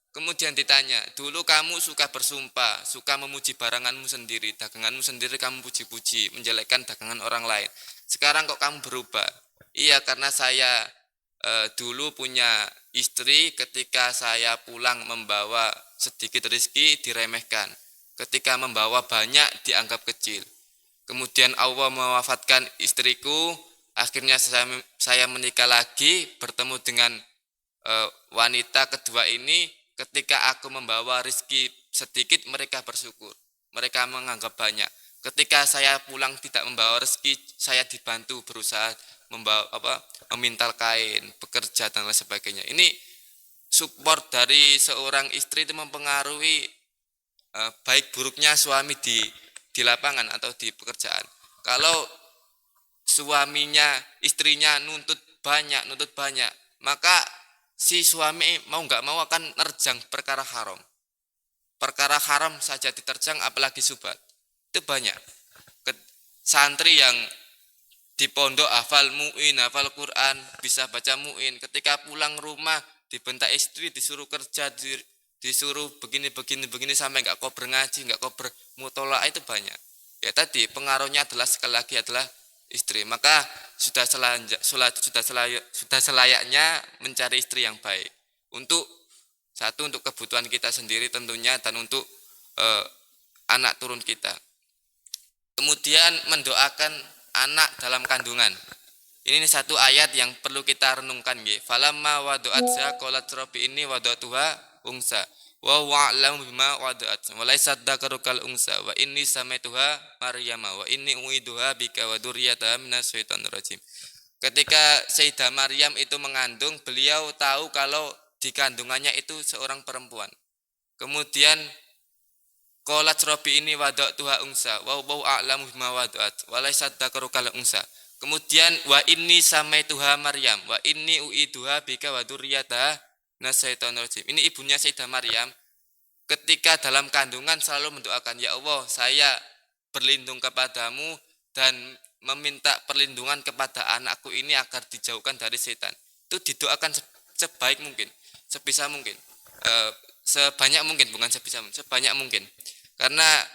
Kemudian ditanya, dulu kamu suka bersumpah, suka memuji baranganmu sendiri, daganganmu sendiri kamu puji-puji, menjelekkan dagangan orang lain. Sekarang kok kamu berubah? Iya, karena saya dulu punya istri, ketika saya pulang membawa sedikit rezeki diremehkan. Ketika membawa banyak dianggap kecil. Kemudian Allah mewafatkan istriku, akhirnya saya menikah lagi, bertemu dengan wanita kedua ini. Ketika aku membawa rezeki sedikit, mereka bersyukur. Mereka menganggap banyak. Ketika saya pulang tidak membawa rezeki, saya dibantu berusaha memintal kain, bekerja dan lain sebagainya. Ini support dari seorang istri itu mempengaruhi baik buruknya suami di lapangan atau di pekerjaan. Kalau suaminya, istrinya nuntut banyak, maka si suami mau nggak mau akan nerjang perkara haram. Perkara haram saja diterjang, apalagi subhat. Itu banyak. Santri yang di pondok hafal mu'in, hafal Quran, bisa baca mu'in. Ketika pulang rumah dibentak istri, disuruh kerja, disuruh begini sampai nggak kau ngaji, nggak kau bermutola'ah, itu banyak. Ya tadi pengaruhnya adalah sekali lagi adalah istri. Maka sudah selayaknya mencari istri yang baik. Untuk kebutuhan kita sendiri tentunya, dan untuk anak turun kita. Kemudian mendoakan anak dalam kandungan. Ini satu ayat yang perlu kita renungkan nggih. Falamma wadu'atha qalat rabbi inni wada'tuha unsa wa huwa a'lamu bima wada'at wa laysa dzakaru kal unsa wa inni samaituha maryama wa inni uiduha bika wa dzurriyyataha minasyaitonir rajim. Ketika Sayyidah Maryam itu mengandung, beliau tahu kalau di kandungannya itu seorang perempuan. Kemudian qalat rabbi inni wada'tuha unsa wa huwa a'lamu bima wada'at wa laysa dzakaru kal unsa. Kemudian wa inni samaituha Maryam wa inni uiduha bika wa dzurriyyataha minasyaitonir rajim. Ini ibunya Sayyidah Maryam ketika dalam kandungan selalu mendoakan, ya Allah, saya berlindung kepadamu dan meminta perlindungan kepada anakku ini agar dijauhkan dari setan. Itu didoakan sebaik mungkin, sebisa mungkin, sebanyak mungkin, bukan sebisa mungkin, sebanyak mungkin. Karena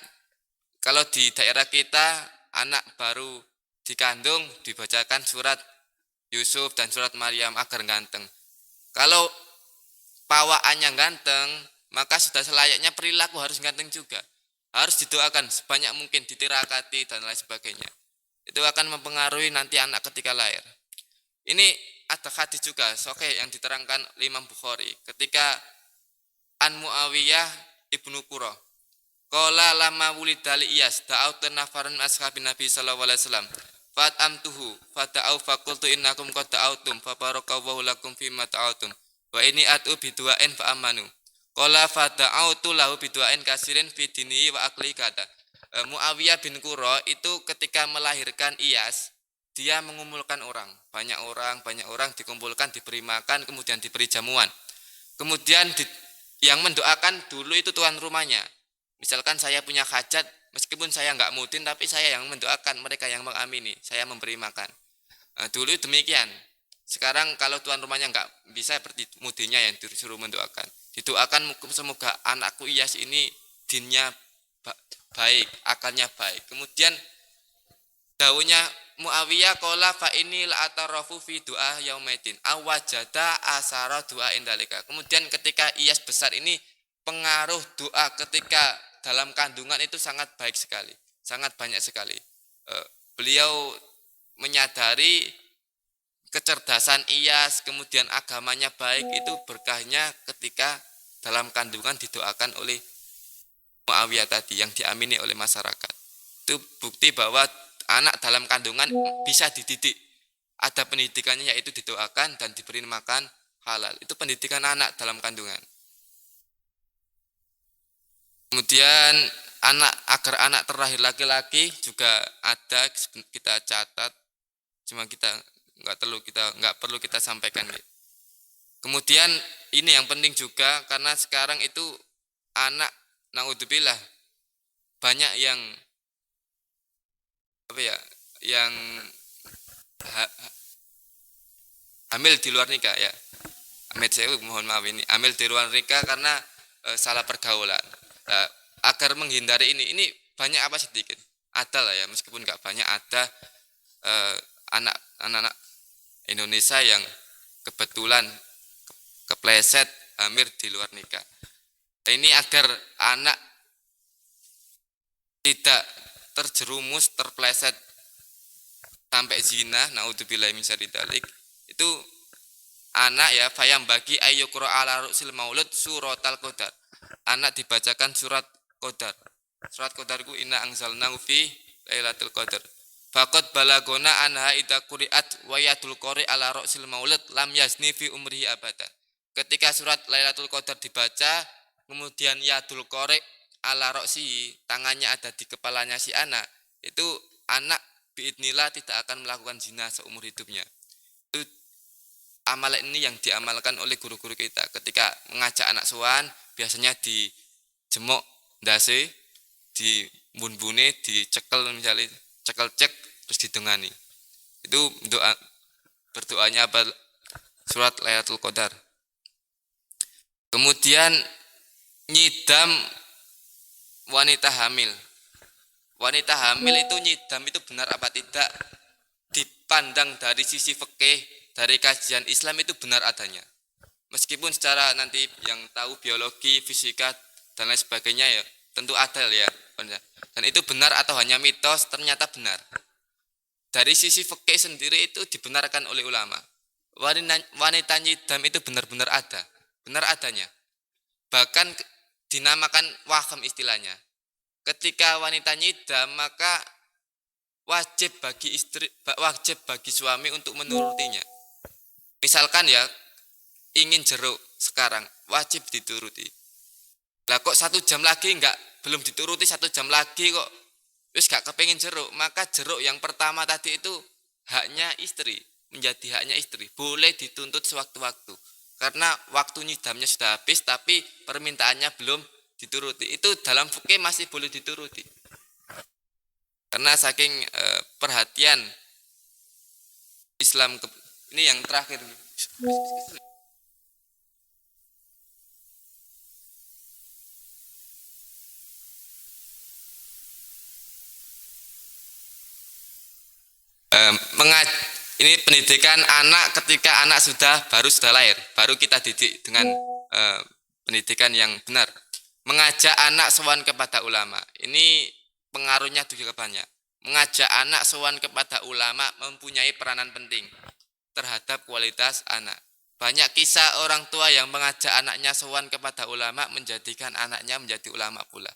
kalau di daerah kita anak baru dikandung dibacakan surat Yusuf dan surat Maryam agar ganteng. Kalau pawaannya ganteng, maka sudah selayaknya perilaku harus ganteng juga. Harus didoakan sebanyak mungkin, ditirakati dan lain sebagainya. Itu akan mempengaruhi nanti anak ketika lahir. Ini ada hadis juga sahih yang diterangkan oleh Imam Bukhari ketika An Muawiyah ibnu Qurra qala lama wulidali Iyas da'autu nafaran ashabin Nabi sallallahu alaihi wasallam fat amtuhu fata'au faqultu innakum qad da'autum fa barakallahu lakum fima ta'autum wa ini atu biduain fa amanu qala fata'autu lahu biduain kasirin fi dinihi wa akli kata. Muawiyah bin Qurra itu ketika melahirkan Iyas, dia mengumpulkan orang, banyak orang dikumpulkan, diberi makan, kemudian diberi jamuan. Kemudian yang mendoakan dulu itu tuan rumahnya. Misalkan saya punya hajat, meskipun saya enggak mudin, tapi saya yang mendoakan, mereka yang mengamini, saya memberi makan. Dulu demikian. Sekarang kalau tuan rumahnya enggak bisa, berarti mudinnya yang disuruh mendoakan. Didoakan semoga anakku Iyas ini dinnya baik, akalnya baik. Kemudian daunnya Muawiyah qala fa inni la atarafu fi du'a yaumidin awajada asara du'a indalika. Kemudian ketika Iyas besar ini pengaruh doa ketika dalam kandungan itu sangat baik sekali, sangat banyak sekali. Beliau menyadari kecerdasan Iyas, kemudian agamanya baik, itu berkahnya ketika dalam kandungan didoakan oleh Muawiyah tadi yang diamini oleh masyarakat. Itu bukti bahwa anak dalam kandungan bisa dididik. Ada pendidikannya yaitu didoakan dan diberi makan halal. Itu pendidikan anak dalam kandungan. Kemudian agar anak terlahir laki-laki juga ada kita catat. Cuma kita nggak perlu kita sampaikan. Kemudian ini yang penting juga karena sekarang itu anak naudzubillah banyak yang hamil di luar nikah ya. Mohon maaf ini hamil di luar nikah karena salah pergaulan. Agar menghindari ini banyak apa sedikit. Ada lah ya, meskipun nggak banyak, ada anak-anak Indonesia yang kebetulan kepleset hamil di luar nikah. Ini agar anak tidak terjerumus, terpleset sampai zina, naudzubillahi min syarri dzalik. Itu anak ya fayam bagi ayyukra ala rusil maulud suratal qadar. Anak dibacakan surat qadar. Surat qadar ku inna anzalnahu fi lailatul qadar. Faqad balagona anha idza quri'at wa yatul qari ala rusil maulud lam yazni fi umrihi abada. Ketika surat Lailatul Qadar dibaca, kemudian yadul qari ala roksi, tangannya ada di kepalanya si anak, itu anak biidnillah tidak akan melakukan zina seumur hidupnya. Itu amal ini yang diamalkan oleh guru-guru kita. Ketika mengajak anak sowan, biasanya dijemok ndase, di bun-bune, dicekel misalnya, cekel cek terus didengani. Itu berdoanya apa? Surat Lailatul Qadar. Kemudian nyidam wanita hamil. Wanita hamil itu nyidam itu benar apa tidak? Dipandang dari sisi fikih, dari kajian Islam itu benar adanya. Meskipun secara nanti yang tahu biologi, fisika dan lain sebagainya ya tentu ada ya. Dan itu benar atau hanya mitos? Ternyata benar. Dari sisi fikih sendiri itu dibenarkan oleh ulama. Wanita nyidam itu benar-benar ada. Benar adanya. Bahkan dinamakan waham istilahnya. Ketika wanita nyidam maka wajib bagi suami untuk menurutinya. Misalkan ya ingin jeruk sekarang wajib dituruti. Lah kok 1 jam lagi belum dituruti, 1 jam lagi kok terus gak kepengin jeruk, maka jeruk yang pertama tadi itu haknya istri, menjadi haknya istri. Boleh dituntut sewaktu-waktu. Karena waktu nyidamnya sudah habis tapi permintaannya belum dituruti. Itu dalam fikih masih boleh dituruti. Karena saking perhatian Islam ini yang terakhir. Ini pendidikan anak ketika anak baru sudah lahir, baru kita didik dengan pendidikan yang benar. Mengajak anak sowan kepada ulama. Ini pengaruhnya juga banyak. Mengajak anak sowan kepada ulama mempunyai peranan penting terhadap kualitas anak. Banyak kisah orang tua yang mengajak anaknya sowan kepada ulama menjadikan anaknya menjadi ulama pula.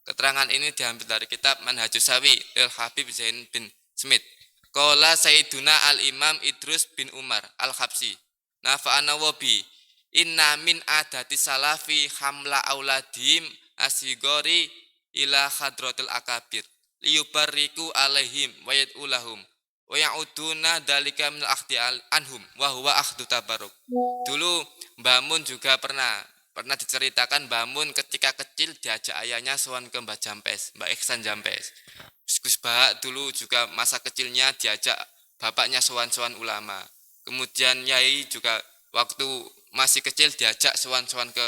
Keterangan ini diambil dari kitab Manhajus Sawi lil Habib Zain bin Smith. Qala Sayyiduna al-Imam Idrus bin Umar al-Habsi. Nafa'ana wabi. Inna min adati salafi hamla auladim asigori ila hadratil akabir liyubarriku alaihim wa yad'ulahum wa ya'uduna dalika minal akhdi anhum wa huwa akhdu tabarruk. Dulu Mbah Mun juga pernah diceritakan Mbah Mun ketika kecil diajak ayahnya sowan ke Mbah Jampes, Mbah Iksan Jampes. Gus Bahak dulu juga masa kecilnya diajak bapaknya sowan-sowan ulama. Kemudian Nyai juga waktu masih kecil diajak sowan-sowan ke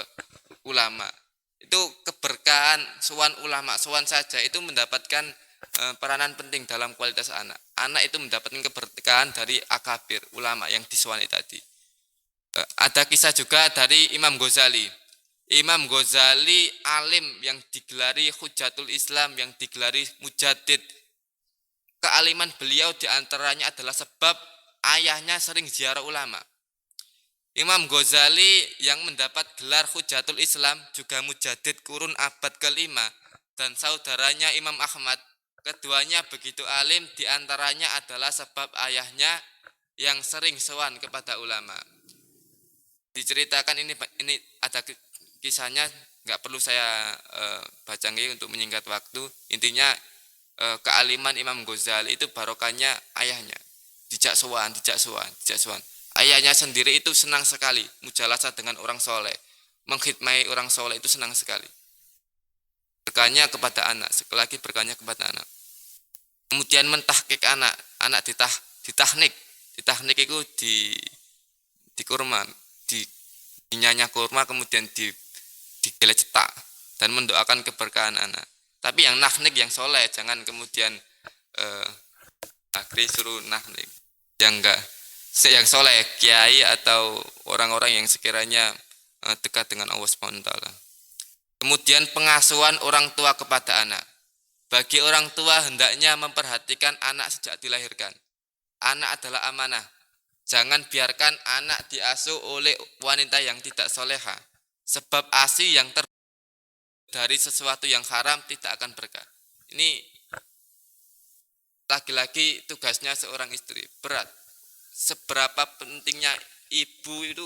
ulama. Itu keberkahan sowan ulama, sowan saja itu mendapatkan peranan penting dalam kualitas anak. Anak itu mendapatkan keberkahan dari akabir, ulama yang disowani tadi. Ada kisah juga dari Imam Ghazali. Imam Ghazali alim yang digelari Hujatul Islam, yang digelari Mujaddid. Kealiman beliau diantaranya adalah sebab ayahnya sering ziarah ulama. Imam Ghazali yang mendapat gelar Hujatul Islam juga Mujaddid kurun abad ke-5 dan saudaranya Imam Ahmad. Keduanya begitu alim, diantaranya adalah sebab ayahnya yang sering sowan kepada ulama. Diceritakan ini ada kisahnya, nggak perlu saya baca untuk menyingkat waktu. Intinya kealiman Imam Ghazali itu barokahnya ayahnya. Dijak sowan. Ayahnya sendiri itu senang sekali mujalasah dengan orang soleh, mengkhidmati orang soleh itu senang sekali. Berkahnya kepada anak, sekali lagi berkahnya kepada anak. Kemudian mentahkik anak ditahnik itu di kurma, dinyanya kurma kemudian digelet cetak dan mendoakan keberkahan anak. Tapi yang nahnik yang soleh, jangan kemudian akhirnya suruh nahnik yang enggak. Yang soleh, kiai atau orang-orang yang sekiranya dekat dengan Allah SWT. Kemudian pengasuhan orang tua kepada anak. Bagi orang tua hendaknya memperhatikan anak sejak dilahirkan. Anak adalah amanah. Jangan biarkan anak diasuh oleh wanita yang tidak soleha. Sebab ASI yang dari sesuatu yang haram tidak akan berkah. Ini lagi-lagi tugasnya seorang istri, berat. Seberapa pentingnya ibu itu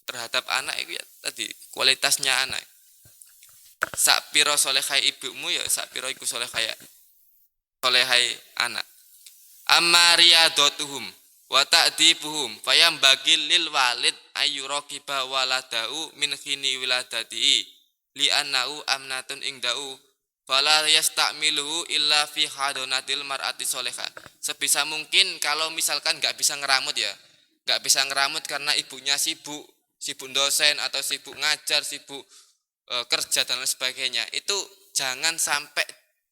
terhadap anak itu ya tadi kualitasnya anak. Sakpiro solehai ibumu ya sakpiro iku solehai anak. Amma riyadotuhum wa ta'dibuhum fayam bagil lil walid ayyuraqiba waladau min khini wiladati li annau amnatun ingdau fala yasta'miluhu illa fi hadonatil mar'ati solehah. Sebisa mungkin kalau misalkan nggak bisa ngeramut karena ibunya sibuk dosen atau sibuk ngajar, sibuk kerja dan lain sebagainya, itu jangan sampai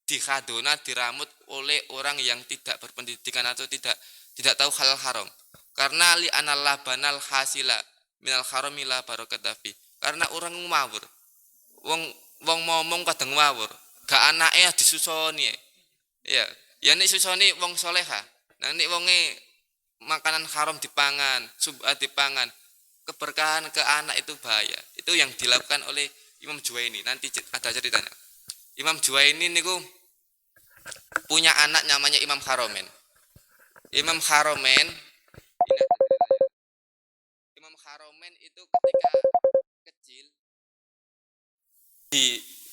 dihadona, diramut oleh orang yang tidak berpendidikan atau tidak tahu halal haram. Karena li anal labanal hasila minal harami la barokatafi. Karena orang ngawur, wong ngomong kadang ngawur. Gak anaknya disusoni ya nek susoni wong soleha. Nah nek wonge makanan haram dipangan, subhat dipangan, keberkahan ke anak itu bahaya. Itu yang dilakukan oleh Imam Juwaini. Nanti ada ceritanya. Imam Juwaini niku punya anak namanya Imam Haromen. Imam Haromen itu ketika kecil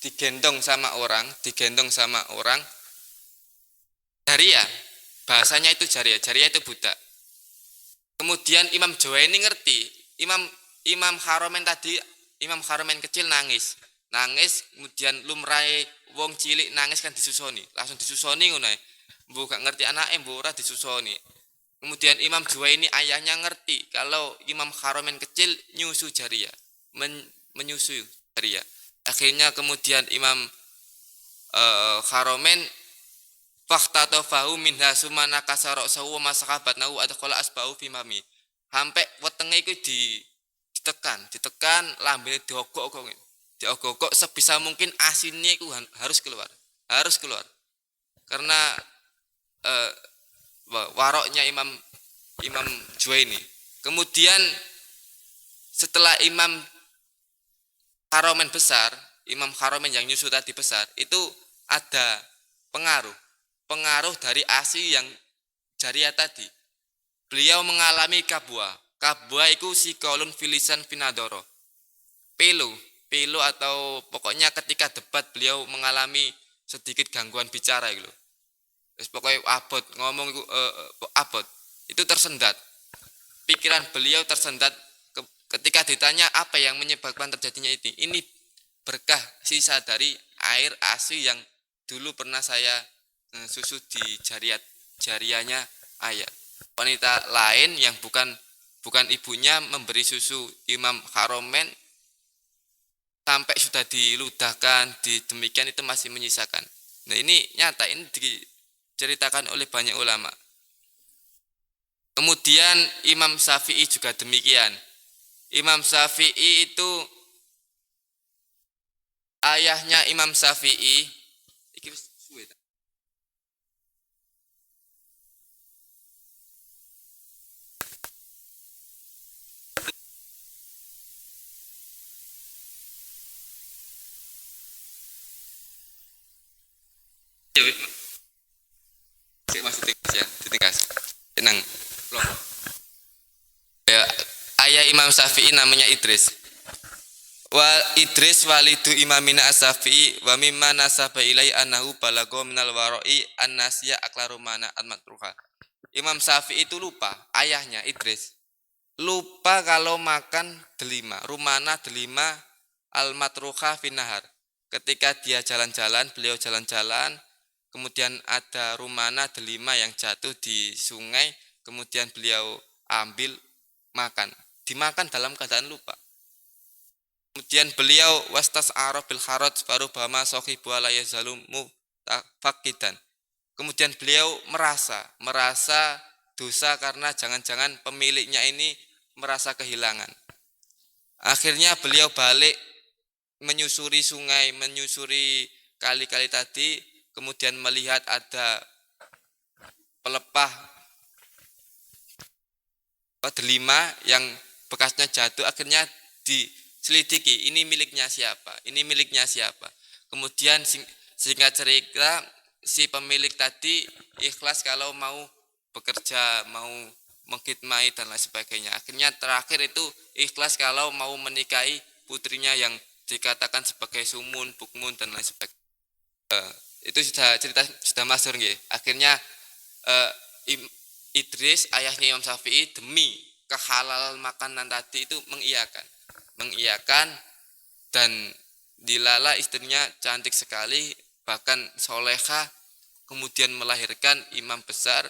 digendong sama orang jaria, bahasanya itu jaria itu budak. Kemudian Imam Juwaini ngerti, Imam Haromen kecil nangis, kemudian lumrahe wong cilik nangis kan disusoni, langsung disusoni ngono ae. Mbok gak ngerti anake mbok ora disusoni. Kemudian Imam Juwaini ayahnya ngerti kalau Imam Haromen kecil nyusu jaria, menyusu jaria. Akhirnya kemudian Imam Haromen fahtatofahu minha sumana kasara sawu masahabat nau adkhala asbau fi mami. Sampai wetenge iku ditekan lambene diogok-ogok sebisa mungkin asinnya itu harus keluar. Karena waroknya Imam Juwaini. Kemudian setelah Imam Haromen besar, Imam Haromen yang nyusu tadi besar, itu ada pengaruh dari ASI yang Jariyah tadi. Beliau mengalami kabwa itu sikolun filisan finadoro. Pelu atau pokoknya ketika debat beliau mengalami sedikit gangguan bicara gitu. Terus pokoknya abot ngomong itu abot. Itu tersendat. Pikiran beliau tersendat ketika ditanya apa yang menyebabkan terjadinya itu. Ini berkah sisa dari air ASI yang dulu pernah saya susu di jariyahnya ayah. Wanita lain yang bukan ibunya memberi susu Imam Haromen sampai sudah diludahkan, demikian itu masih menyisakan. Nah ini nyata, ini diceritakan oleh banyak ulama. Kemudian Imam Syafi'i juga demikian. Imam Syafi'i itu ayahnya Imam Syafi'i iki wis suwe ta. Ya wis. Sik masih ditingkas. Tenang. Loh. Ya, ayah Imam Syafi'i namanya Idris. Idris walidu imamina as-Syafi'i wa mimma nasaba ilai annahu balagha minal wara'i an-nasiya aklarumana al-matruha. Imam Syafi'i itu lupa, ayahnya Idris. Lupa kalau makan delima, rumana delima al-matruha finahar. Ketika dia beliau jalan-jalan, kemudian ada rumana delima yang jatuh di sungai, kemudian beliau ambil makan. Dimakan dalam keadaan lupa. Kemudian beliau wastas arabil haraj baru bama sohibu ala yazalumu fakidan. Kemudian beliau merasa dosa karena jangan-jangan pemiliknya ini merasa kehilangan. Akhirnya beliau balik menyusuri sungai, menyusuri kali-kali tadi, kemudian melihat ada pelepah delima yang bekasnya jatuh, akhirnya diselidiki, ini miliknya siapa. Kemudian singkat cerita, si pemilik tadi ikhlas kalau mau bekerja, mau mengkhidmati dan lain sebagainya. Akhirnya terakhir itu ikhlas kalau mau menikahi putrinya yang dikatakan sebagai sumun, bukmun dan lain sebagainya. Itu sudah masyhur nggih. Akhirnya Idris ayahnya Imam Syafi'i demi kehalalan makanan tadi itu mengiyakan dan dilala istrinya cantik sekali, bahkan soleha, kemudian melahirkan imam besar,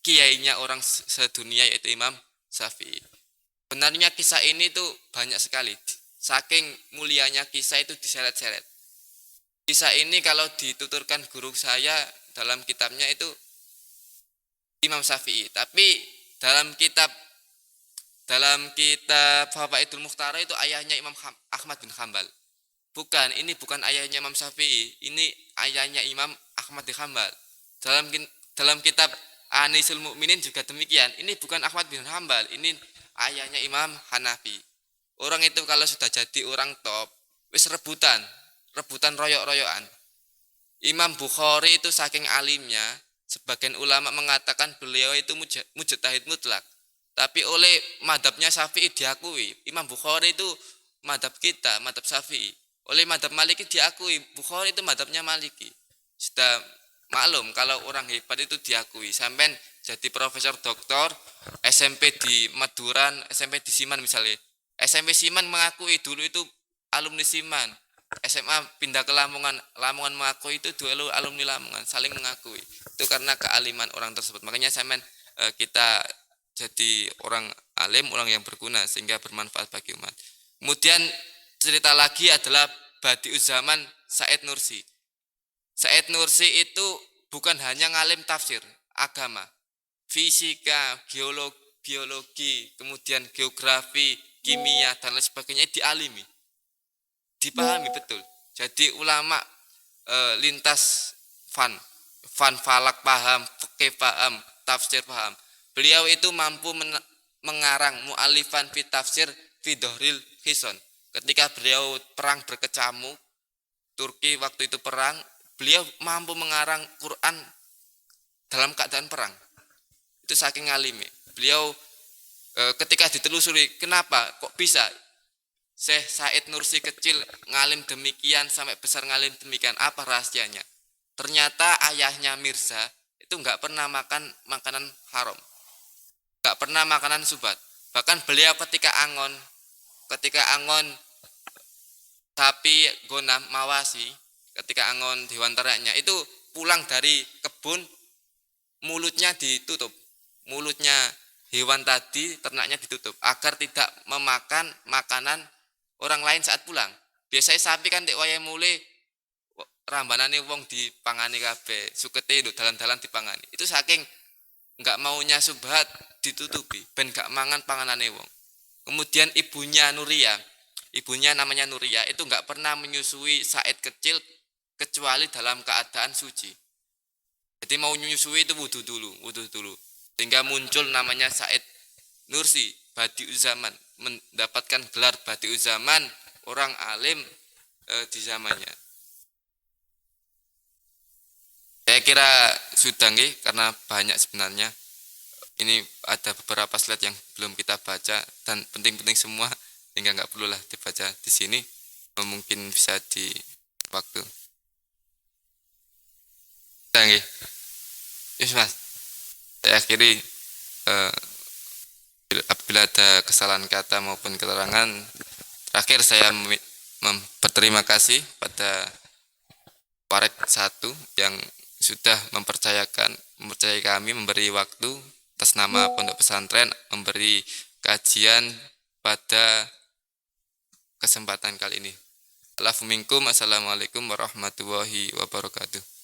kiainya orang sedunia yaitu Imam Syafi'i. Benarnya kisah ini tuh banyak sekali, saking mulianya kisah itu diseret-seret. Kisah ini kalau dituturkan guru saya dalam kitabnya itu Imam Syafi'i, tapi dalam kitab Fawaidul Mukhtara itu ayahnya Imam Ahmad bin Hanbal. Ini bukan ayahnya Imam Syafi'i, ini ayahnya Imam Ahmad bin Hanbal. Dalam kitab Anisul Mukminin juga demikian. Ini bukan Ahmad bin Hanbal, ini ayahnya Imam Hanafi. Orang itu kalau sudah jadi orang top, wis rebutan royok-royokan. Imam Bukhari itu saking alimnya, sebagian ulama mengatakan beliau itu mujtahid mutlak. Tapi oleh madhabnya Syafi'i diakui. Imam Bukhari itu madhab kita, madhab Syafi'i. Oleh madhab Maliki diakui. Bukhari itu madhabnya Maliki. Sudah maklum kalau orang hebat itu diakui. Sampai jadi profesor doktor, SMP di Maduran, SMP di Siman misalnya. SMP Siman mengakui dulu itu alumni Siman. SMA pindah ke Lamongan mengakui itu dulu alumni Lamongan, saling mengakui. Itu karena kealiman orang tersebut. Makanya kita jadi orang alim, orang yang berguna sehingga bermanfaat bagi umat. Kemudian cerita lagi adalah Badi'uz Zaman Said Nursi. Said Nursi itu bukan hanya ngalim tafsir agama, fisika, biologi, kemudian geografi, kimia dan lain sebagainya dialimi, dipahami betul. Jadi ulama lintas falak paham, fikih paham, tafsir paham. Beliau itu mampu mengarang mu'alifan fi tafsir fi dhahril hison. Ketika beliau perang berkecamuk, Turki waktu itu perang, beliau mampu mengarang Quran dalam keadaan perang. Itu saking alimi. Beliau ketika ditelusuri, kenapa kok bisa Syekh Said Nursi kecil ngalim demikian sampai besar ngalim demikian, apa rahasianya? Ternyata ayahnya Mirza itu nggak pernah makan makanan haram, nggak pernah makanan subat. Bahkan beliau ketika angon sapi gonam mawasi, ketika angon dewantaranya itu pulang dari kebun, mulutnya ditutup, mulutnya hewan tadi, ternaknya ditutup agar tidak memakan makanan orang lain saat pulang. Biasanya sapi kan dek wayah mulai rambanane wong dipangani kabeh, sukete nduk dalan-dalan dipangani. Itu saking enggak maunya subhat ditutupi ben gak mangan panganane wong. Kemudian ibunya namanya Nuria itu enggak pernah menyusui Said kecil kecuali dalam keadaan suci. Jadi mau menyusui itu wudu dulu. Sehingga muncul namanya Said Nursi, Badi'uz Zaman, mendapatkan gelar Badi'uz Zaman, orang alim di zamannya. Saya kira sudah nggih, karena banyak sebenarnya. Ini ada beberapa slide yang belum kita baca dan penting-penting semua, sehingga nggak perlulah dibaca di sini. Mungkin bisa di waktu. Sudah nggih. Yes, Mas. Saya akhiri apabila ada kesalahan kata maupun keterangan, terakhir saya berterima kasih pada Warek 1 yang sudah mempercayai kami, memberi waktu atas nama Pondok Pesantren, memberi kajian pada kesempatan kali ini. Assalamualaikum warahmatullahi wabarakatuh.